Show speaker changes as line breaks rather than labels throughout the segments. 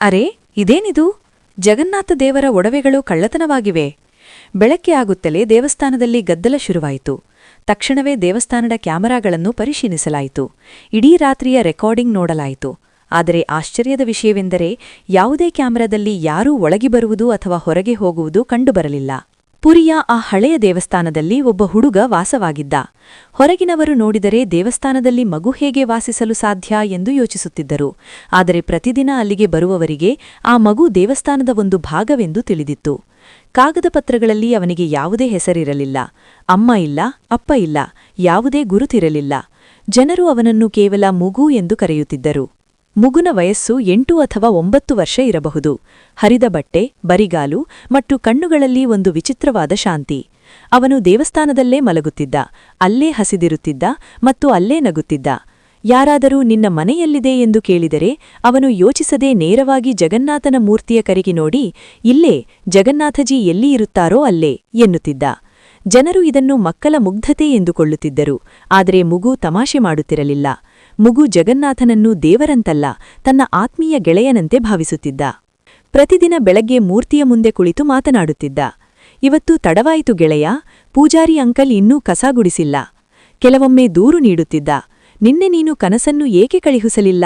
ಅರೆ ಇದೇನಿದು? ಜಗನ್ನಾಥ ದೇವರ ಒಡವೆಗಳು ಕಳ್ಳತನವಾಗಿವೆ. ಬೆಳಗ್ಗೆ ಆಗುತ್ತಲೇ ದೇವಸ್ಥಾನದಲ್ಲಿ ಗದ್ದಲ ಶುರುವಾಯಿತು. ತಕ್ಷಣವೇ ದೇವಸ್ಥಾನದ ಕ್ಯಾಮೆರಾಗಳನ್ನು ಪರಿಶೀಲಿಸಲಾಯಿತು. ಇಡೀ ರಾತ್ರಿಯ ರೆಕಾರ್ಡಿಂಗ್ ನೋಡಲಾಯಿತು. ಆದರೆ ಆಶ್ಚರ್ಯದ ವಿಷಯವೆಂದರೆ ಯಾವುದೇ ಕ್ಯಾಮೆರಾದಲ್ಲಿ ಯಾರೂ ಒಳಗೆ ಬರುವುದು ಅಥವಾ ಹೊರಗೆ ಹೋಗುವುದು ಕಂಡುಬರಲಿಲ್ಲ. ಪುರಿಯ ಆ ಹಳೆಯ ದೇವಸ್ಥಾನದಲ್ಲಿ ಒಬ್ಬ ಹುಡುಗ ವಾಸವಾಗಿದ್ದ. ಹೊರಗಿನವರು ನೋಡಿದರೆ ದೇವಸ್ಥಾನದಲ್ಲಿ ಮಗು ಹೇಗೆ ವಾಸಿಸಲು ಸಾಧ್ಯ ಎಂದು ಯೋಚಿಸುತ್ತಿದ್ದರು. ಆದರೆ ಪ್ರತಿದಿನ ಅಲ್ಲಿಗೆ ಬರುವವರಿಗೆ ಆ ಮಗು ದೇವಸ್ಥಾನದ ಒಂದು ಭಾಗವೆಂದು ತಿಳಿದಿತ್ತು. ಕಾಗದ ಪತ್ರಗಳಲ್ಲಿ ಅವನಿಗೆ ಯಾವುದೇ ಹೆಸರಿರಲಿಲ್ಲ. ಅಮ್ಮ ಇಲ್ಲ, ಅಪ್ಪ ಇಲ್ಲ, ಯಾವುದೇ ಗುರುತಿರಲಿಲ್ಲ. ಜನರು ಅವನನ್ನು ಕೇವಲ ಮಗು ಎಂದು ಕರೆಯುತ್ತಿದ್ದರು. ಮಗುನ ವಯಸ್ಸು 8 ಅಥವಾ 9 ವರ್ಷ ಇರಬಹುದು. ಹರಿದ ಬಟ್ಟೆ, ಬರಿಗಾಲು ಮತ್ತು ಕಣ್ಣುಗಳಲ್ಲಿ ಒಂದು ವಿಚಿತ್ರವಾದ ಶಾಂತಿ. ಅವನು ದೇವಸ್ಥಾನದಲ್ಲೇ ಮಲಗುತ್ತಿದ್ದ, ಅಲ್ಲೇ ಹಸಿದಿರುತ್ತಿದ್ದ ಮತ್ತು ಅಲ್ಲೇ ನಗುತ್ತಿದ್ದ. ಯಾರಾದರೂ ನಿನ್ನ ಮನೆಯಲ್ಲಿದೆ ಎಂದು ಕೇಳಿದರೆ ಅವನು ಯೋಚಿಸದೆ ನೇರವಾಗಿ ಜಗನ್ನಾಥನ ಮೂರ್ತಿಯ ಕರೆಗೆ ನೋಡಿ, ಇಲ್ಲೇ ಜಗನ್ನಾಥಜಿ ಎಲ್ಲಿ ಇರುತ್ತಾರೋ ಅಲ್ಲೇ ಎನ್ನುತ್ತಿದ್ದ. ಜನರು ಇದನ್ನು ಮಕ್ಕಳ ಮುಗ್ಧತೆ ಎಂದುಕೊಳ್ಳುತ್ತಿದ್ದರು. ಆದರೆ ಮಗು ತಮಾಷೆ ಮಾಡುತ್ತಿರಲಿಲ್ಲ. ಮಗು ಜಗನ್ನಾಥನನ್ನು ದೇವರಂತಲ್ಲ, ತನ್ನ ಆತ್ಮೀಯ ಗೆಳೆಯನಂತೆ ಭಾವಿಸುತ್ತಿದ್ದ. ಪ್ರತಿದಿನ ಬೆಳಗ್ಗೆ ಮೂರ್ತಿಯ ಮುಂದೆ ಕುಳಿತು ಮಾತನಾಡುತ್ತಿದ್ದ. ಇವತ್ತು ತಡವಾಯಿತು ಗೆಳೆಯ, ಪೂಜಾರಿ ಅಂಕಲ್ ಇನ್ನೂ ಕಸ ಗುಡಿಸಿಲ್ಲ. ಕೆಲವೊಮ್ಮೆ ದೂರು ನೀಡುತ್ತಿದ್ದ, ನಿನ್ನೆ ನೀನು ಕನಸನ್ನು ಏಕೆ ಕಳುಹಿಸಲಿಲ್ಲ?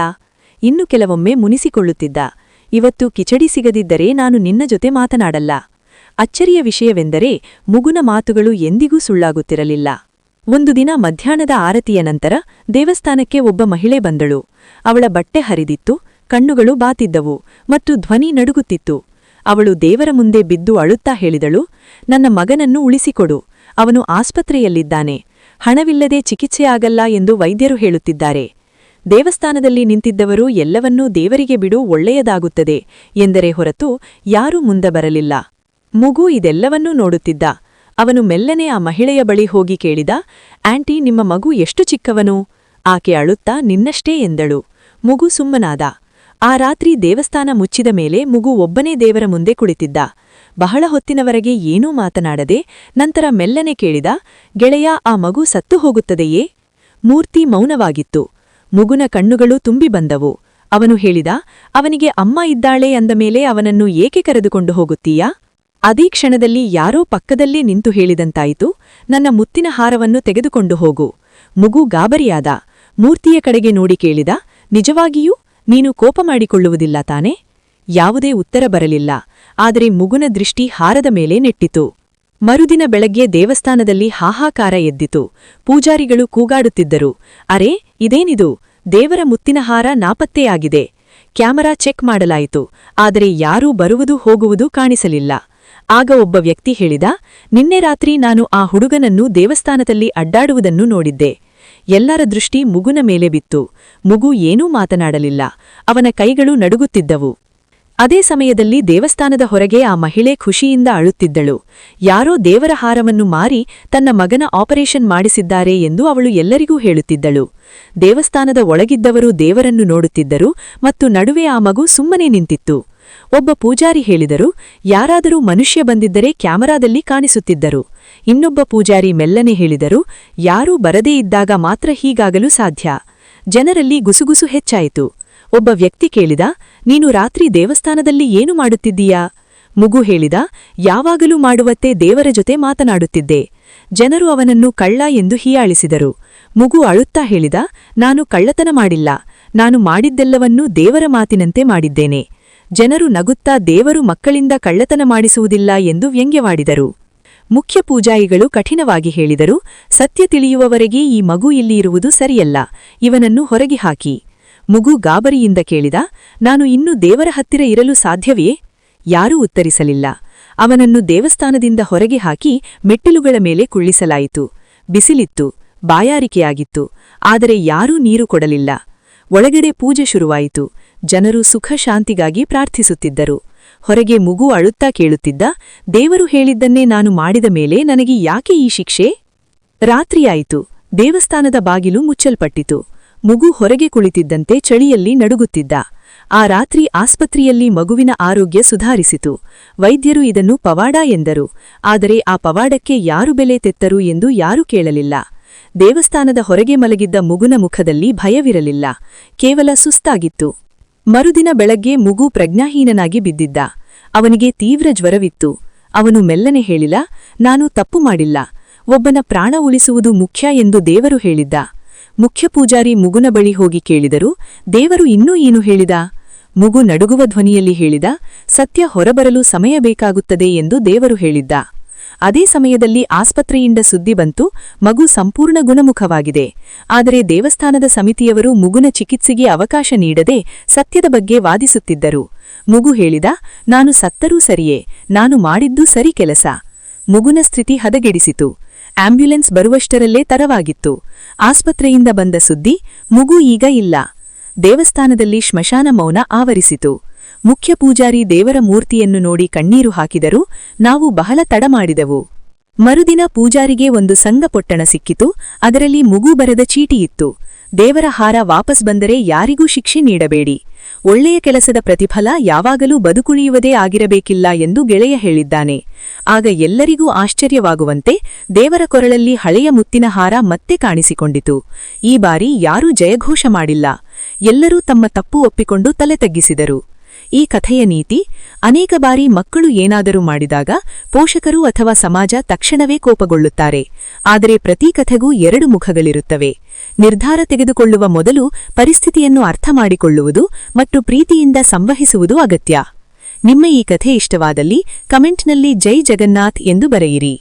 ಇನ್ನು ಕೆಲವೊಮ್ಮೆ ಮುನಿಸಿಕೊಳ್ಳುತ್ತಿದ್ದ, ಇವತ್ತು ಕಿಚಡಿ ಸಿಗದಿದ್ದರೆ ನಾನು ನಿನ್ನ ಜೊತೆ ಮಾತನಾಡಲ್ಲ. ಅಚ್ಚರಿಯ ವಿಷಯವೆಂದರೆ ಮಗುನ ಮಾತುಗಳು ಎಂದಿಗೂ ಸುಳ್ಳಾಗುತ್ತಿರಲಿಲ್ಲ. ಒಂದು ದಿನ ಮಧ್ಯಾಹ್ನದ ಆರತಿಯ ನಂತರ ದೇವಸ್ಥಾನಕ್ಕೆ ಒಬ್ಬ ಮಹಿಳೆ ಬಂದಳು. ಅವಳ ಬಟ್ಟೆ ಹರಿದಿತ್ತು, ಕಣ್ಣುಗಳು ಬಾತಿದ್ದವು ಮತ್ತು ಧ್ವನಿ ನಡುಗುತ್ತಿತ್ತು. ಅವಳು ದೇವರ ಮುಂದೆ ಬಿದ್ದು ಅಳುತ್ತಾ ಹೇಳಿದಳು, ನನ್ನ ಮಗನನ್ನು ಉಳಿಸಿಕೊಡು, ಅವನು ಆಸ್ಪತ್ರೆಯಲ್ಲಿದ್ದಾನೆ. ಹಣವಿಲ್ಲದೆ ಚಿಕಿತ್ಸೆಯಾಗಲ್ಲ ಎಂದು ವೈದ್ಯರು ಹೇಳುತ್ತಿದ್ದಾರೆ. ದೇವಸ್ಥಾನದಲ್ಲಿ ನಿಂತಿದ್ದವರು ಎಲ್ಲವನ್ನೂ ದೇವರಿಗೆ ಬಿಡು, ಒಳ್ಳೆಯದಾಗುತ್ತದೆ ಎಂದರೆ ಹೊರತು ಯಾರೂ ಮುಂದೆ ಬರಲಿಲ್ಲ. ಮಗು ಇದೆಲ್ಲವನ್ನೂ ನೋಡುತ್ತಿದ್ದ. ಅವನು ಮೆಲ್ಲನೆ ಆ ಮಹಿಳೆಯ ಬಳಿ ಹೋಗಿ ಕೇಳಿದ, ಆಂಟಿ, ನಿಮ್ಮ ಮಗು ಎಷ್ಟು ಚಿಕ್ಕವನು? ಆಕೆ ಅಳುತ್ತಾ ನಿನ್ನಷ್ಟೇ ಎಂದಳು. ಮಗು ಸುಮ್ಮನಾದ. ಆ ರಾತ್ರಿ ದೇವಸ್ಥಾನ ಮುಚ್ಚಿದ ಮೇಲೆ ಮಗು ಒಬ್ಬನೇ ದೇವರ ಮುಂದೆ ಕುಳಿತಿದ್ದ. ಬಹಳ ಹೊತ್ತಿನವರೆಗೆ ಏನೂ ಮಾತನಾಡದೆ ನಂತರ ಮೆಲ್ಲನೆ ಕೇಳಿದ, ಗೆಳೆಯ, ಆ ಮಗು ಸತ್ತು ಹೋಗುತ್ತದೆಯೇ? ಮೂರ್ತಿ ಮೌನವಾಗಿತ್ತು. ಮಗುನ ಕಣ್ಣುಗಳು ತುಂಬಿ ಬಂದವು. ಅವನು ಹೇಳಿದ, ಅವನಿಗೆ ಅಮ್ಮ ಇದ್ದಾಳೆ ಅಂದ ಮೇಲೆ ಅವನನ್ನು ಏಕೆ ಕರೆದುಕೊಂಡು ಹೋಗುತ್ತೀಯಾ? ಅದೇ ಕ್ಷಣದಲ್ಲಿ ಯಾರೋ ಪಕ್ಕದಲ್ಲೇ ನಿಂತು ಹೇಳಿದಂತಾಯಿತು, ನನ್ನ ಮುತ್ತಿನ ಹಾರವನ್ನು ತೆಗೆದುಕೊಂಡು ಹೋಗು. ಮಗು ಗಾಬರಿಯಾದ. ಮೂರ್ತಿಯ ಕಡೆಗೆ ನೋಡಿ ಕೇಳಿದ, ನಿಜವಾಗಿಯೂ ನೀನು ಕೋಪ ಮಾಡಿಕೊಳ್ಳುವುದಿಲ್ಲ ತಾನೆ? ಯಾವುದೇ ಉತ್ತರ ಬರಲಿಲ್ಲ. ಆದರೆ ಮಗುನ ದೃಷ್ಟಿ ಹಾರದ ಮೇಲೆ ನೆಟ್ಟಿತು. ಮರುದಿನ ಬೆಳಗ್ಗೆ ದೇವಸ್ಥಾನದಲ್ಲಿ ಹಾಹಾಕಾರ ಎದ್ದಿತು. ಪೂಜಾರಿಗಳು ಕೂಗಾಡುತ್ತಿದ್ದರು, ಅರೆ ಇದೇನಿದು? ದೇವರ ಮುತ್ತಿನ ಹಾರ ನಾಪತ್ತೆಯಾಗಿದೆ. ಕ್ಯಾಮರಾ ಚೆಕ್ ಮಾಡಲಾಯಿತು, ಆದರೆ ಯಾರೂ ಬರುವುದು ಹೋಗುವುದು ಕಾಣಿಸಲಿಲ್ಲ. ಆಗ ಒಬ್ಬ ವ್ಯಕ್ತಿ ಹೇಳಿದ, ನಿನ್ನೆ ರಾತ್ರಿ ನಾನು ಆ ಹುಡುಗನನ್ನು ದೇವಸ್ಥಾನದಲ್ಲಿ ಅಡ್ಡಾಡುವುದನ್ನು ನೋಡಿದ್ದೆ. ಎಲ್ಲರ ದೃಷ್ಟಿ ಮಗುನ ಮೇಲೆ ಬಿತ್ತು. ಮಗು ಏನೂ ಮಾತನಾಡಲಿಲ್ಲ. ಅವನ ಕೈಗಳು ನಡುಗುತ್ತಿದ್ದವು. ಅದೇ ಸಮಯದಲ್ಲಿ ದೇವಸ್ಥಾನದ ಹೊರಗೆ ಆ ಮಹಿಳೆ ಖುಷಿಯಿಂದ ಅಳುತ್ತಿದ್ದಳು. ಯಾರೋ ದೇವರ ಹಾರವನ್ನು ಮಾರಿ ತನ್ನ ಮಗನ ಆಪರೇಷನ್ ಮಾಡಿಸಿದ್ದಾರೆ ಎಂದು ಅವಳು ಎಲ್ಲರಿಗೂ ಹೇಳುತ್ತಿದ್ದಳು. ದೇವಸ್ಥಾನದ ಒಳಗಿದ್ದವರು ದೇವರನ್ನು ನೋಡುತ್ತಿದ್ದರು ಮತ್ತು ನಡುವೆ ಆ ಮಗು ಸುಮ್ಮನೆ ನಿಂತಿತ್ತು. ಒಬ್ಬ ಪೂಜಾರಿ ಹೇಳಿದರು, ಯಾರಾದರೂ ಮನುಷ್ಯ ಬಂದಿದ್ದರೆ ಕ್ಯಾಮರಾದಲ್ಲಿ ಕಾಣಿಸುತ್ತಿದ್ದರು. ಇನ್ನೊಬ್ಬ ಪೂಜಾರಿ ಮೆಲ್ಲನೆ ಹೇಳಿದರು, ಯಾರೂ ಬರದೇ ಇದ್ದಾಗ ಮಾತ್ರ ಹೀಗಾಗಲು ಸಾಧ್ಯ. ಜನರಲ್ಲಿ ಗುಸುಗುಸು ಹೆಚ್ಚಾಯಿತು. ಒಬ್ಬ ವ್ಯಕ್ತಿ ಕೇಳಿದ, ನೀನು ರಾತ್ರಿ ದೇವಸ್ಥಾನದಲ್ಲಿ ಏನು ಮಾಡುತ್ತಿದ್ದೀಯಾ? ಮಗು ಹೇಳಿದ, ಯಾವಾಗಲೂ ಮಾಡುವತ್ತೆ ದೇವರ ಜೊತೆ ಮಾತನಾಡುತ್ತಿದ್ದೆ. ಜನರು ಅವನನ್ನು ಕಳ್ಳ ಎಂದು ಹೀಯಾಳಿಸಿದರು. ಮಗು ಅಳುತ್ತಾ ಹೇಳಿದ, ನಾನು ಕಳ್ಳತನ ಮಾಡಿಲ್ಲ, ನಾನು ಮಾಡಿದ್ದೆಲ್ಲವನ್ನೂ ದೇವರ ಮಾತಿನಂತೆ ಮಾಡಿದ್ದೇನೆ. ಜನರು ನಗುತ್ತಾ ದೇವರು ಮಕ್ಕಳಿಂದ ಕಳ್ಳತನ ಮಾಡಿಸುವುದಿಲ್ಲ ಎಂದು ವ್ಯಂಗ್ಯವಾಡಿದರು. ಮುಖ್ಯ ಪೂಜಾರಿಗಳು ಕಠಿಣವಾಗಿ ಹೇಳಿದರು, ಸತ್ಯ ತಿಳಿಯುವವರೆಗೆ ಈ ಮಗು ಇಲ್ಲಿ ಇರುವುದು ಸರಿಯಲ್ಲ, ಇವನನ್ನು ಹೊರಗೆ ಹಾಕಿ. ಮಗು ಗಾಬರಿಯಿಂದ ಕೇಳಿದ, ನಾನು ಇನ್ನೂ ದೇವರ ಹತ್ತಿರ ಇರಲು ಸಾಧ್ಯವೇ? ಯಾರೂ ಉತ್ತರಿಸಲಿಲ್ಲ. ಅವನನ್ನು ದೇವಸ್ಥಾನದಿಂದ ಹೊರಗೆ ಹಾಕಿ ಮೆಟ್ಟಿಲುಗಳ ಮೇಲೆ ಕುಳ್ಳಿಸಲಾಯಿತು. ಬಿಸಿಲಿತ್ತು, ಬಾಯಾರಿಕೆಯಾಗಿತ್ತು, ಆದರೆ ಯಾರೂ ನೀರು ಕೊಡಲಿಲ್ಲ. ಒಳಗಡೆ ಪೂಜೆ ಶುರುವಾಯಿತು. ಜನರು ಸುಖ ಶಾಂತಿಗಾಗಿ ಪ್ರಾರ್ಥಿಸುತ್ತಿದ್ದರು. ಹೊರಗೆ ಮಗು ಅಳುತ್ತಾ ಕೇಳುತ್ತಿದ್ದ, ದೇವರು ಹೇಳಿದ್ದನ್ನೇ ನಾನು ಮಾಡಿದ ಮೇಲೆ ನನಗೆ ಯಾಕೆ ಈ ಶಿಕ್ಷೆ? ರಾತ್ರಿಯಾಯಿತು. ದೇವಸ್ಥಾನದ ಬಾಗಿಲು ಮುಚ್ಚಲ್ಪಟ್ಟಿತು. ಮಗು ಹೊರಗೆ ಕುಳಿತಿದ್ದಂತೆ ಚಳಿಯಲ್ಲಿ ನಡುಗುತ್ತಿದ್ದ. ಆ ರಾತ್ರಿ ಆಸ್ಪತ್ರೆಯಲ್ಲಿ ಮಗುವಿನ ಆರೋಗ್ಯ ಸುಧಾರಿಸಿತು. ವೈದ್ಯರು ಇದನ್ನು ಪವಾಡ ಎಂದರು. ಆದರೆ ಆ ಪವಾಡಕ್ಕೆ ಯಾರು ಬೆಲೆ ತೆತ್ತರು ಎಂದು ಯಾರೂ ಕೇಳಲಿಲ್ಲ. ದೇವಸ್ಥಾನದ ಹೊರಗೆ ಮಲಗಿದ್ದ ಮಗುನ ಮುಖದಲ್ಲಿ ಭಯವಿರಲಿಲ್ಲ, ಕೇವಲ ಸುಸ್ತಾಗಿತ್ತು. ಮರುದಿನ ಬೆಳಗ್ಗೆ ಮಗು ಪ್ರಜ್ಞಾಹೀನನಾಗಿ ಬಿದ್ದಿದ್ದ. ಅವನಿಗೆ ತೀವ್ರ ಜ್ವರವಿತ್ತು. ಅವನು ಮೆಲ್ಲನೆ ಹೇಳಿಲ್ಲ, ನಾನು ತಪ್ಪು ಮಾಡಿಲ್ಲ. ಒಬ್ಬನ ಪ್ರಾಣ ಉಳಿಸುವುದು ಮುಖ್ಯ ಎಂದು ದೇವರು ಹೇಳಿದ್ದ. ಮುಖ್ಯ ಪೂಜಾರಿ ಮಗುನ ಬಳಿ ಹೋಗಿ ಕೇಳಿದರು, ದೇವರು ಇನ್ನೂ ಏನು ಹೇಳಿದ? ಮಗು ನಡುಗುವ ಧ್ವನಿಯಲ್ಲಿ ಹೇಳಿದ, ಸತ್ಯ ಹೊರಬರಲು ಸಮಯ ಬೇಕಾಗುತ್ತದೆ ಎಂದು ದೇವರು ಹೇಳಿದ್ದ. ಅದೇ ಸಮಯದಲ್ಲಿ ಆಸ್ಪತ್ರೆಯಿಂದ ಸುದ್ದಿ ಬಂತು, ಮಗು ಸಂಪೂರ್ಣ ಗುಣಮುಖವಾಗಿದೆ. ಆದರೆ ದೇವಸ್ಥಾನದ ಸಮಿತಿಯವರು ಮಗುನ ಚಿಕಿತ್ಸೆಗೆ ಅವಕಾಶ ನೀಡದೆ ಸತ್ಯದ ಬಗ್ಗೆ ವಾದಿಸುತ್ತಿದ್ದರು. ಮಗು ಹೇಳಿದ, ನಾನು ಸತ್ತರೂ ಸರಿಯೇ, ನಾನು ಮಾಡಿದ್ದು ಸರಿ ಕೆಲಸ. ಮಗುನ ಸ್ಥಿತಿ ಹದಗೆಡಿಸಿತು. ಆಂಬ್ಯುಲೆನ್ಸ್ ಬರುವಷ್ಟರಲ್ಲೇ ತರವಾಗಿತ್ತು. ಆಸ್ಪತ್ರೆಯಿಂದ ಬಂದ ಸುದ್ದಿ, ಮಗು ಈಗ ಇಲ್ಲ. ದೇವಸ್ಥಾನದಲ್ಲಿ ಶ್ಮಶಾನ ಮೌನ ಆವರಿಸಿತು. ಮುಖ್ಯ ಪೂಜಾರಿ ದೇವರ ಮೂರ್ತಿಯನ್ನು ನೋಡಿ ಕಣ್ಣೀರು ಹಾಕಿದರು, ನಾವು ಬಹಳ ತಡ ಮಾಡಿದೆವು. ಮರುದಿನ ಪೂಜಾರಿಗೆ ಒಂದು ಸಂಘಪೊಟ್ಟಣ ಸಿಕ್ಕಿತು. ಅದರಲ್ಲಿ ಮಗು ಬರೆದ ಚೀಟಿಯಿತ್ತು. ದೇವರ ಹಾರ ವಾಪಸ್ ಬಂದರೆ ಯಾರಿಗೂ ಶಿಕ್ಷೆ ನೀಡಬೇಡಿ. ಒಳ್ಳೆಯ ಕೆಲಸದ ಪ್ರತಿಫಲ ಯಾವಾಗಲೂ ಬದುಕುಳಿಯುವುದೇ ಆಗಿರಬೇಕಿಲ್ಲ ಎಂದು ಗೆಳೆಯ ಹೇಳಿದ್ದಾನೆ. ಆಗ ಎಲ್ಲರಿಗೂ ಆಶ್ಚರ್ಯವಾಗುವಂತೆ ದೇವರ ಕೊರಳಲ್ಲಿ ಹಳೆಯ ಮುತ್ತಿನ ಹಾರ ಮತ್ತೆ ಕಾಣಿಸಿಕೊಂಡಿತು. ಈ ಬಾರಿ ಯಾರೂ ಜಯಘೋಷ ಮಾಡಿಲ್ಲ. ಎಲ್ಲರೂ ತಮ್ಮ ತಪ್ಪು ಒಪ್ಪಿಕೊಂಡು ತಲೆ ತಗ್ಗಿಸಿದರು. ಈ ಕಥೆಯ ನೀತಿ, ಅನೇಕ ಬಾರಿ ಮಕ್ಕಳು ಏನಾದರೂ ಮಾಡಿದಾಗ ಪೋಷಕರು ಅಥವಾ ಸಮಾಜ ತಕ್ಷಣವೇ ಕೋಪಗೊಳ್ಳುತ್ತಾರೆ. ಆದರೆ ಪ್ರತಿ ಕಥೆಗೂ ಎರಡು ಮುಖಗಳಿರುತ್ತವೆ. ನಿರ್ಧಾರ ತೆಗೆದುಕೊಳ್ಳುವ ಮೊದಲು ಪರಿಸ್ಥಿತಿಯನ್ನು ಅರ್ಥ ಮಾಡಿಕೊಳ್ಳುವುದು ಮತ್ತು ಪ್ರೀತಿಯಿಂದ ಸಂವಹಿಸುವುದು ಅಗತ್ಯ. ನಿಮ್ಮ ಈ ಕಥೆ ಇಷ್ಟವಾದಲ್ಲಿ ಕಮೆಂಟ್ನಲ್ಲಿ ಜೈ ಜಗನ್ನಾಥ್ ಎಂದು ಬರೆಯಿರಿ.